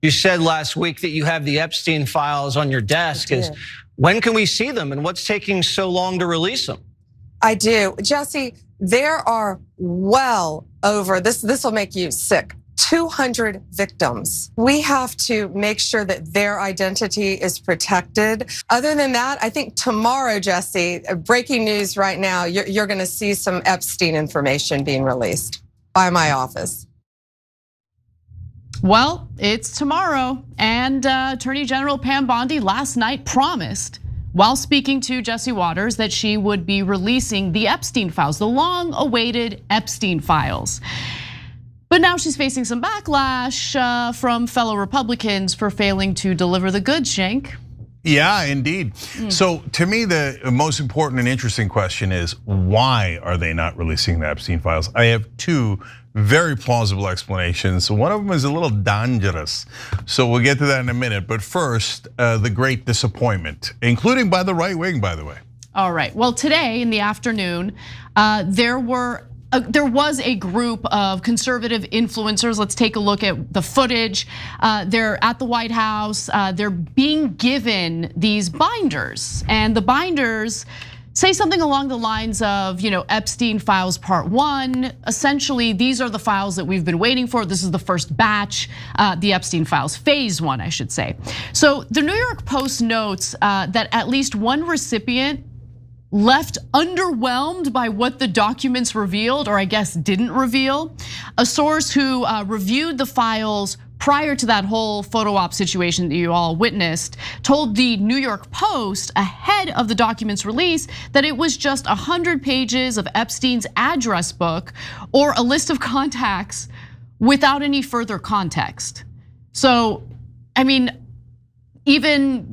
You said last week that you have the Epstein Files on your desk. When can we see them, and what's taking so long to release them? I do. Jesse, there are well over, this will make you sick, 200 victims. We have to make sure that their identity is protected. Other than that, I think tomorrow, Jesse, breaking news right now, you're going to see some Epstein information being released by my office. Well, it's tomorrow, and Attorney General Pam Bondi last night promised, while speaking to Jesse Waters, that she would be releasing the Epstein Files, the long-awaited Epstein Files. But now she's facing some backlash from fellow Republicans for failing to deliver the goods, Cenk. Yeah, indeed. So to me, the most important and interesting question is, why are they not releasing the Epstein Files? I have two very plausible explanations. One of them is a little dangerous. So we'll get to that in a minute. But first, the great disappointment, including by the right wing, by the way. All right, well, today in the afternoon, there was a group of conservative influencers. Let's take a look at the footage. They're at the White House. They're being given these binders, and the binders say something along the lines of, Epstein Files Part 1. Essentially, these are the files that we've been waiting for. This is the first batch, the Epstein Files, phase 1, I should say. So the New York Post notes that at least one recipient left underwhelmed by what the documents revealed, or I guess didn't reveal. A source who reviewed the files prior to that whole photo op situation that you all witnessed told the New York Post ahead of the document's release that it was just 100 pages of Epstein's address book or a list of contacts without any further context. So, I mean, even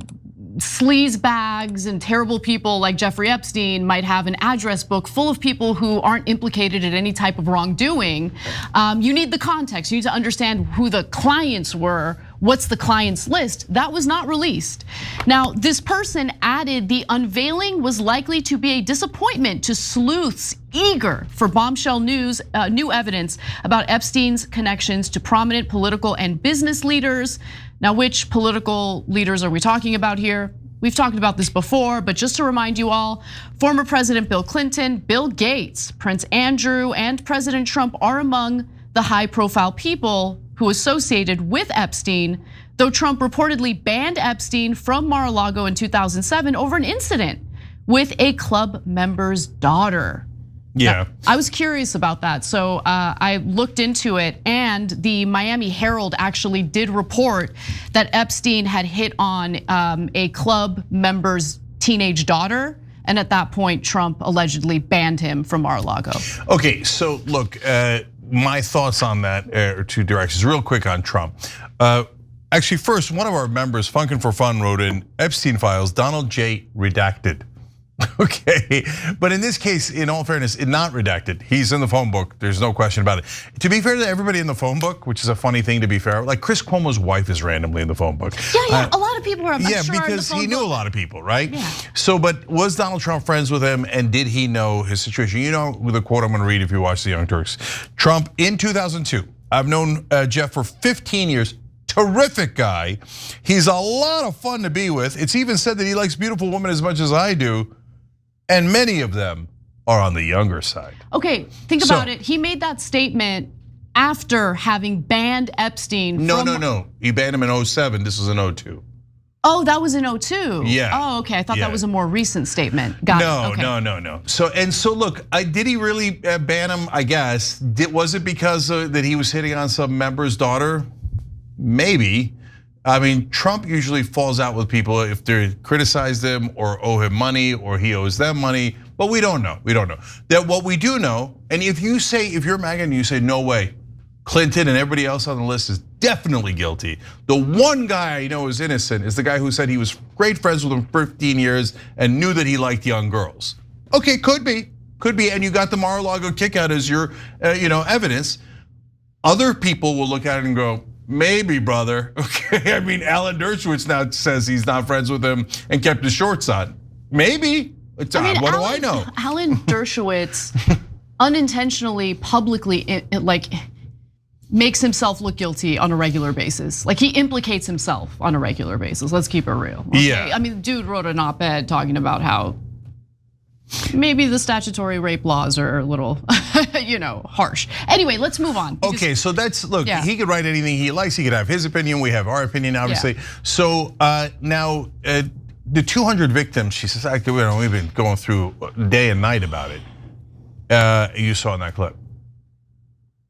sleaze bags and terrible people like Jeffrey Epstein might have an address book full of people who aren't implicated in any type of wrongdoing. You need the context. You need to understand who the clients were. What's the client's list? That was not released. Now, this person added the unveiling was likely to be a disappointment to sleuths eager for bombshell news, new evidence about Epstein's connections to prominent political and business leaders. Now, which political leaders are we talking about here? We've talked about this before, but just to remind you all, former President Bill Clinton, Bill Gates, Prince Andrew, and President Trump are among the high-profile people who associated with Epstein, though Trump reportedly banned Epstein from Mar-a-Lago in 2007 over an incident with a club member's daughter. Yeah. I was curious about that, so I looked into it, and the Miami Herald actually did report that Epstein had hit on a club member's teenage daughter, and at that point, Trump allegedly banned him from Mar-a-Lago. Okay, so look, my thoughts on that are two directions. Real quick on Trump. Actually, first, one of our members, Funkin' for Fun, wrote in Epstein Files, Donald J. redacted. Okay, but in this case, in all fairness, it's not redacted. He's in the phone book, there's no question about it. To be fair to everybody in the phone book, which is a funny thing to be fair, like Chris Cuomo's wife is randomly in the phone book. Yeah, a lot of people are, yeah, sure, because he knew a lot of people, right? Yeah. So, but was Donald Trump friends with him, and did he know his situation? You know the quote I'm gonna read if you watch the Young Turks. Trump, in 2002, I've known Jeff for 15 years, terrific guy. He's a lot of fun to be with. It's even said that he likes beautiful women as much as I do, and many of them are on the younger side. Okay, think about it. He made that statement after having banned Epstein. No. He banned him in 07. This was in 02. Oh, that was in 02. Yeah. Oh, okay. I thought that was a more recent statement. Got it. Okay. No. So look, did he really ban him? I guess. Was it because that he was hitting on some member's daughter? Maybe. I mean, Trump usually falls out with people if they criticize them or owe him money or he owes them money, but we don't know. That what we do know, and if you're MAGA and you say, no way, Clinton and everybody else on the list is definitely guilty. The one guy I know is innocent is the guy who said he was great friends with him for 15 years and knew that he liked young girls. Okay, could be, and you got the Mar-a-Lago kick out as your evidence. Other people will look at it and go, maybe, brother. Okay, I mean, Alan Dershowitz now says he's not friends with him and kept his shorts on. Maybe. What do I know? Alan Dershowitz unintentionally, publicly, like makes himself look guilty on a regular basis. Like he implicates himself on a regular basis. Let's keep it real. Okay? Yeah. I mean, the dude wrote an op-ed talking about how maybe the statutory rape laws are a little, harsh. Anyway, let's move on. Okay, so look, he could write anything he likes. He could have his opinion. We have our opinion, obviously. Yeah. So now the 200 victims, she says, we've been going through day and night about it. You saw in that clip.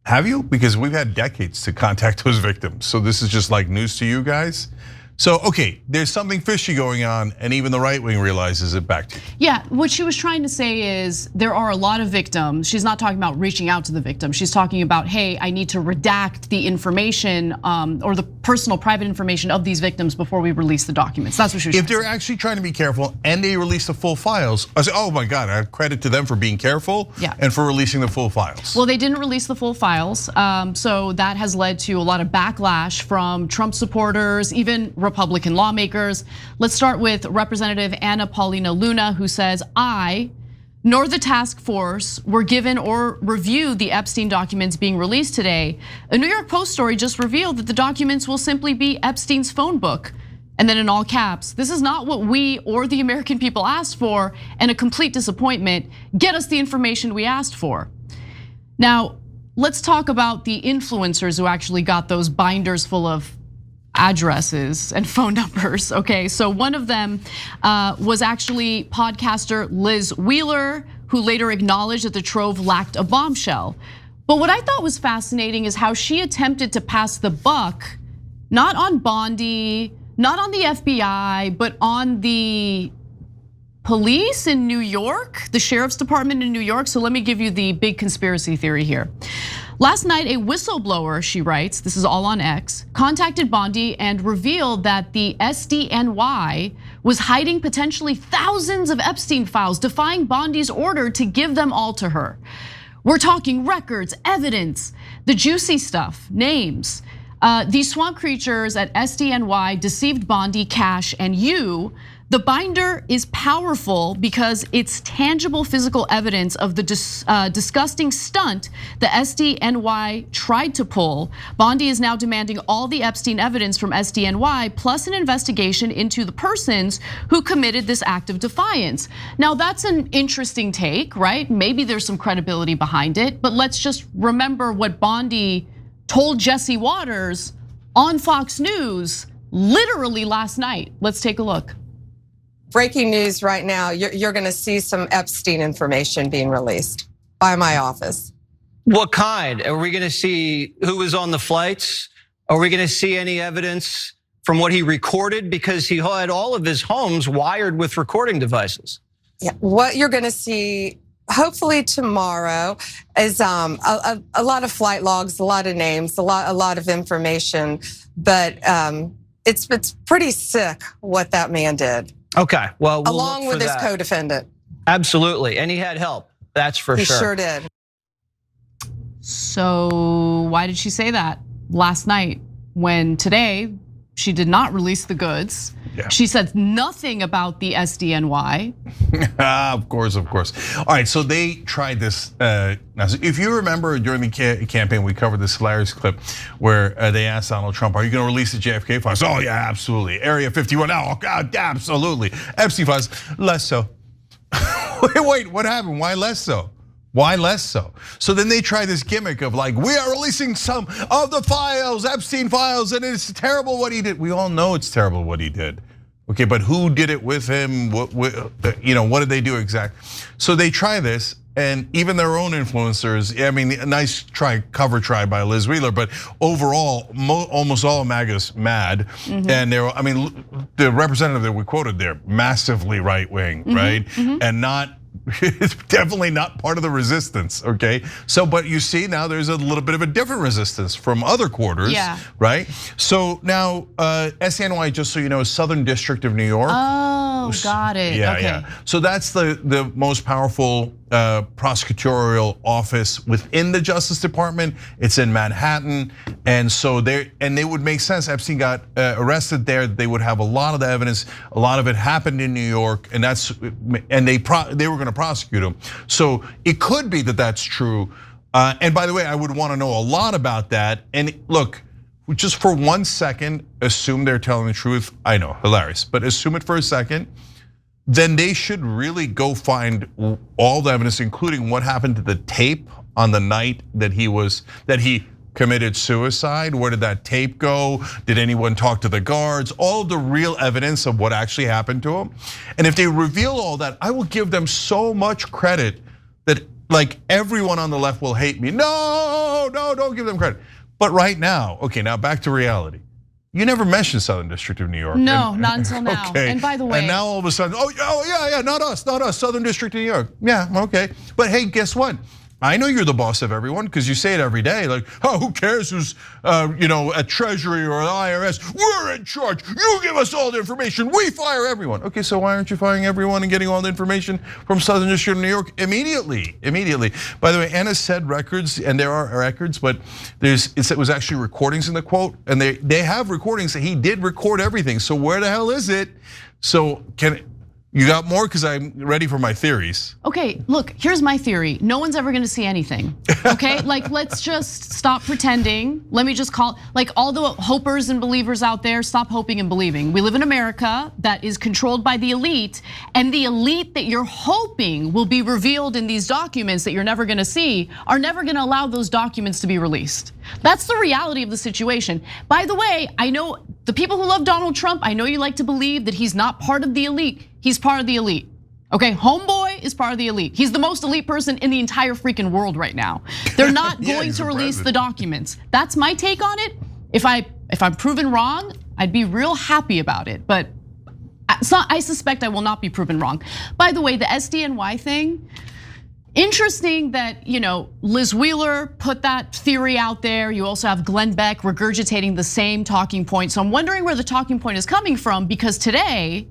Have you? Because we've had decades to contact those victims. So this is just like news to you guys. So, okay, there's something fishy going on, and even the right wing realizes it. Back to you. Yeah, what she was trying to say is there are a lot of victims. She's not talking about reaching out to the victim. She's talking about, hey, I need to redact the information or the personal private information of these victims before we release the documents. That's what she was If they're actually trying to be careful and they release the full files, I say, oh my God, I have credit to them for being careful and for releasing the full files. Well, they didn't release the full files. So that has led to a lot of backlash from Trump supporters, even Republican lawmakers. Let's start with Representative Anna Paulina Luna, who says, I, nor the task force were given or reviewed the Epstein documents being released today. A New York Post story just revealed that the documents will simply be Epstein's phone book. And then in all caps, this is not what we or the American people asked for, and a complete disappointment. Get us the information we asked for. Now, let's talk about the influencers who actually got those binders full of addresses and phone numbers. Okay, so one of them was actually podcaster Liz Wheeler, who later acknowledged that the trove lacked a bombshell. But what I thought was fascinating is how she attempted to pass the buck, not on Bondi, not on the FBI, but on the police in New York, the sheriff's department in New York. So let me give you the big conspiracy theory here. Last night, a whistleblower, she writes, this is all on X, contacted Bondi and revealed that the SDNY was hiding potentially thousands of Epstein files, defying Bondi's order to give them all to her. We're talking records, evidence, the juicy stuff, names. These swamp creatures at SDNY deceived Bondi, Kash, and you. The binder is powerful because it's tangible physical evidence of the disgusting stunt the SDNY tried to pull. Bondi is now demanding all the Epstein evidence from SDNY, plus an investigation into the persons who committed this act of defiance. Now that's an interesting take, right? Maybe there's some credibility behind it, but let's just remember what Bondi told Jesse Waters on Fox News literally last night. Let's take a look. Breaking news right now, you're gonna see some Epstein information being released by my office. What kind? Are we gonna see who was on the flights? Are we gonna see any evidence from what he recorded? Because he had all of his homes wired with recording devices. Yeah, what you're gonna see hopefully tomorrow is a lot of flight logs, a lot of names, a lot of information, but it's pretty sick what that man did. Okay, well, along with his co-defendant. Absolutely, and he had help, that's for sure. He sure did. So why did she say that last night when today she did not release the goods? Yeah. She said nothing about the SDNY. Of course. All right, so they tried this. Now, if you remember during the campaign, we covered this hilarious clip where they asked Donald Trump, are you gonna release the JFK files? Oh yeah, absolutely. Area 51, oh God, absolutely. Epstein files, less so. Wait, what happened? Why less so? Why less so? So then they try this gimmick of like, we are releasing some of the files, Epstein files, and it's terrible what he did. We all know it's terrible what he did. Okay, but who did it with him? What did they do exactly? So they try this, and even their own influencers, I mean, a nice cover try by Liz Wheeler, but overall, almost all of MAGA's mad. And I mean, the representative that we quoted there, massively right wing, right? And it's definitely not part of the resistance, okay? So, but you see now there's a little bit of a different resistance from other quarters, right? So now SNY, just so you know, is Southern District of New York. Oh, got it, okay. So that's the most powerful prosecutorial office within the Justice Department. It's in Manhattan, and so they would make sense. Epstein got arrested there. They would have a lot of the evidence. A lot of it happened in New York, and they were going to prosecute him. So it could be that that's true. And by the way, I would want to know a lot about that. And look, just for 1 second, assume they're telling the truth. I know, hilarious, but assume it for a second. Then they should really go find all the evidence, including what happened to the tape on the night that he committed suicide. Where did that tape go? Did anyone talk to the guards? All of the real evidence of what actually happened to him. And if they reveal all that, I will give them so much credit that like everyone on the left will hate me. No, don't give them credit. But right now, okay, now back to reality. You never mentioned Southern District of New York. No, not until now. Okay. And by the way, and now all of a sudden, yeah, not us, Southern District of New York. Yeah, okay. But hey, guess what? I know you're the boss of everyone because you say it every day. Like, oh, who cares who's at Treasury or IRS? We're in charge. You give us all the information. We fire everyone. Okay, so why aren't you firing everyone and getting all the information from Southern District of New York immediately? By the way, Anna said records, and there are records, but it was actually recordings in the quote, and they have recordings that he did record everything. So where the hell is it? So you got more? Because I'm ready for my theories. Okay, look, here's my theory. No one's ever gonna see anything, okay? Like, let's just stop pretending. Let me just call, like all the hopers and believers out there, stop hoping and believing. We live in America that is controlled by the elite, and the elite that you're hoping will be revealed in these documents that you're never gonna see are never gonna allow those documents to be released. That's the reality of the situation. By the way, I know the people who love Donald Trump, I know you like to believe that he's not part of the elite. He's part of the elite. Okay, homeboy is part of the elite. He's the most elite person in the entire freaking world right now. They're not going to release the documents. That's my take on it. If I'm proven wrong, I'd be real happy about it. But I suspect I will not be proven wrong. By the way, the SDNY thing, interesting that Liz Wheeler put that theory out there. You also have Glenn Beck regurgitating the same talking point. So I'm wondering where the talking point is coming from, because today,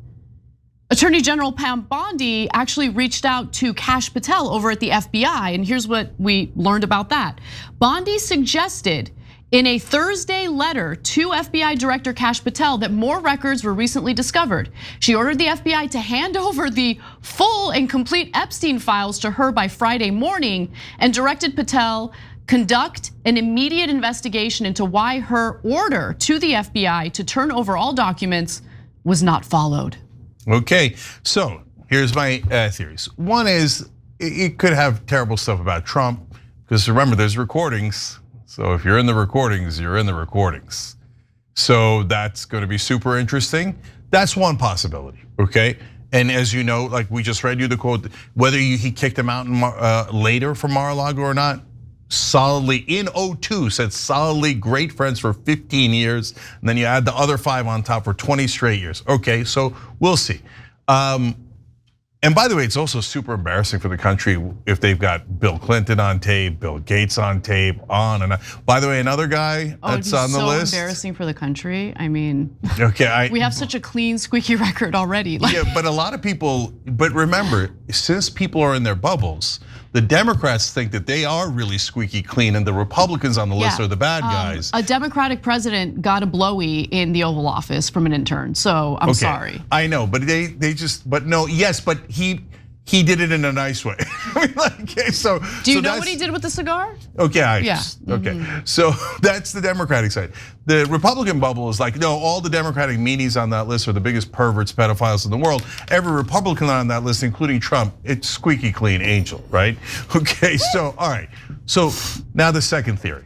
Attorney General Pam Bondi actually reached out to Kash Patel over at the FBI, and here's what we learned about that. Bondi suggested in a Thursday letter to FBI Director Kash Patel that more records were recently discovered. She ordered the FBI to hand over the full and complete Epstein files to her by Friday morning and directed Patel conduct an immediate investigation into why her order to the FBI to turn over all documents was not followed. Okay, so here's my theories. One is it could have terrible stuff about Trump, because remember, there's recordings. So if you're in the recordings, you're in the recordings. So that's going to be super interesting. That's one possibility, okay? And as you know, like we just read you the quote, whether he kicked him out later from Mar-a-Lago or not, solidly in 2002 said solidly great friends for 15 years, and then you add the other 5 on top for 20 straight years. Okay, so we'll see. And by the way, it's also super embarrassing for the country if they've got Bill Clinton on tape, Bill Gates on tape, on and on. By the way, another guy that's on the list. So embarrassing for the country. I mean, okay, we have such a clean, squeaky record already. Yeah, but a lot of people, but remember, since people are in their bubbles, the Democrats think that they are really squeaky clean, and the Republicans on the list are the bad guys. A Democratic president got a blowy in the Oval Office from an intern, so I'm sorry. I know, but they just, but no, yes, but he did it in a nice way. I mean, like, okay, so do you know what he did with the cigar? Okay, okay. So that's the Democratic side. The Republican bubble is like, no, all the Democratic meanies on that list are the biggest perverts, pedophiles in the world. Every Republican on that list, including Trump, it's squeaky clean angel, right? Okay, so all right. So now the second theory.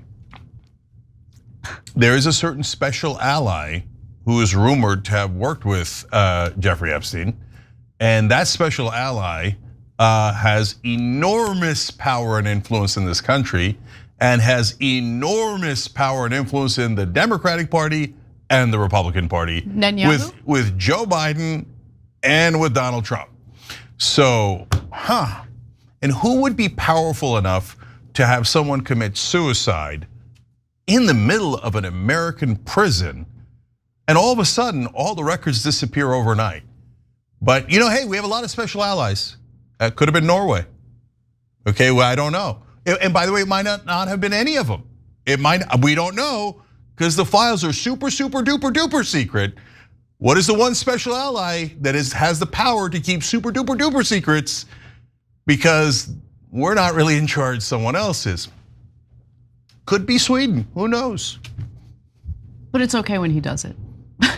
There is a certain special ally who is rumored to have worked with Jeffrey Epstein. And that special ally has enormous power and influence in this country, and has enormous power and influence in the Democratic Party and the Republican Party, with Joe Biden and with Donald Trump. So, and who would be powerful enough to have someone commit suicide in the middle of an American prison, and all of a sudden, all the records disappear overnight? But hey, we have a lot of special allies. That could have been Norway. Okay, well, I don't know. And by the way, it might not have been any of them. We don't know, because the files are super, super, duper, duper secret. What is the one special ally that has the power to keep super, duper, duper secrets? Because we're not really in charge, someone else is. Could be Sweden, who knows? But it's okay when he does it.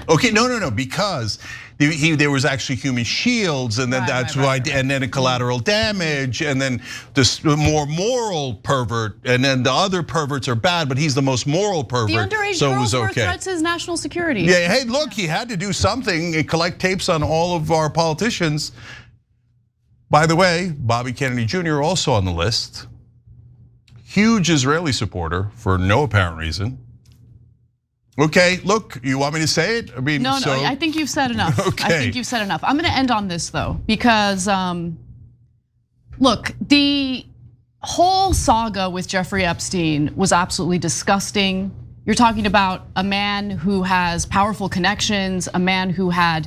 Okay, no, because there was actually human shields, and then that's why, and then a collateral damage, and then this more moral pervert, and then the other perverts are bad, but he's the most moral pervert, The underage so it was girls were okay. threats to his national security. Yeah, hey, look, he had to do something, collect tapes on all of our politicians. By the way, Bobby Kennedy Jr. also on the list. Huge Israeli supporter for no apparent reason. Okay, look, you want me to say it? I mean, no, I think you've said enough. Okay. I think you've said enough. I'm gonna end on this though, because look, the whole saga with Jeffrey Epstein was absolutely disgusting. You're talking about a man who has powerful connections, a man who had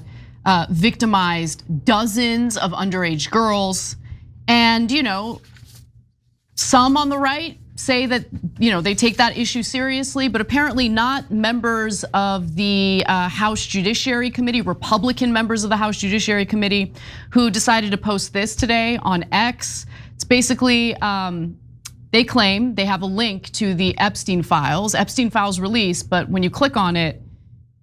victimized dozens of underage girls, and some on the right say that they take that issue seriously, but apparently not members of the House Judiciary Committee, Republican members of the House Judiciary Committee, who decided to post this today on X. It's basically, they claim they have a link to the Epstein Files release, but when you click on it,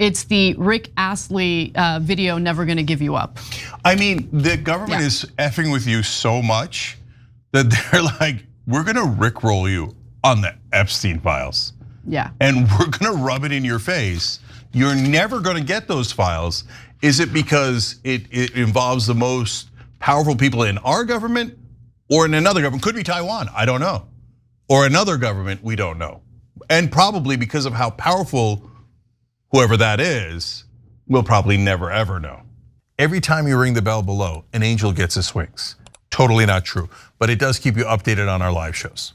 it's the Rick Astley video, Never Gonna Give You Up. I mean, the government is effing with you so much that they're like, we're gonna rickroll you on the Epstein Files. Yeah. And we're gonna rub it in your face. You're never gonna get those files. Is it because it involves the most powerful people in our government or in another government? Could be Taiwan, I don't know. Or another government, we don't know. And probably because of how powerful whoever that is, we'll probably never ever know. Every time you ring the bell below, an angel gets his wings. Totally not true, but it does keep you updated on our live shows.